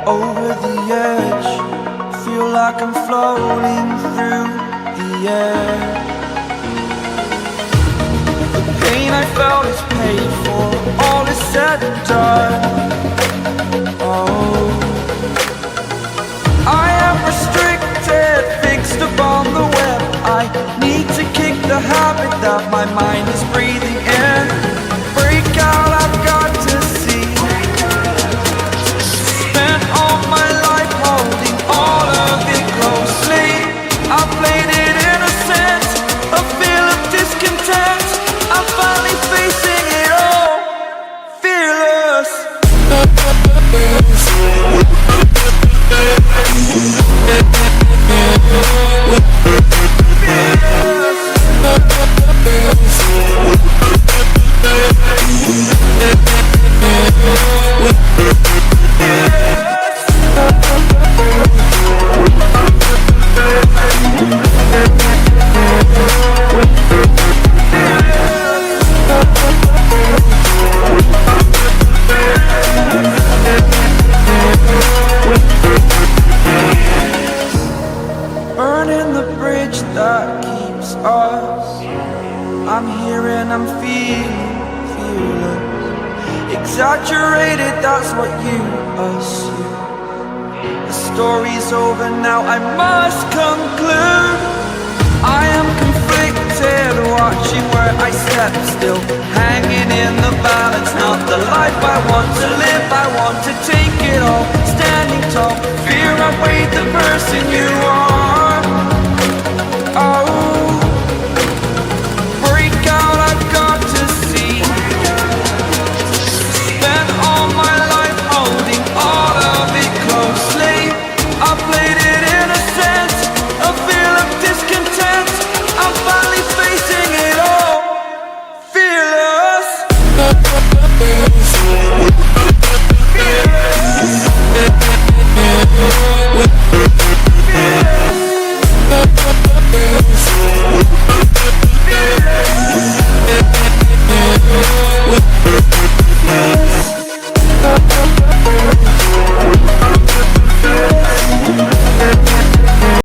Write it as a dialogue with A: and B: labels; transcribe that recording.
A: Over the edge, feel like I'm floating through the air. The pain I felt is paid for, all is said and done. Oh, I am restricted, fixed upon the web. I need to kick the habit that my mind is breathing in. Break out, I've got to see. Spent all my life holding all of it closely. I played it innocent, a feel of discontent. I'm finally facing it all, fearless. Burning the bridge that keeps us. I'm here and I'm feeling fearless. Exaggerated, that's what you assume. The story's over now, I must conclude. I am conflicted, watching where I step still, hanging in the balance. Not the life I want to live, I want to take it all. Standing tall, fear outweighed the burden.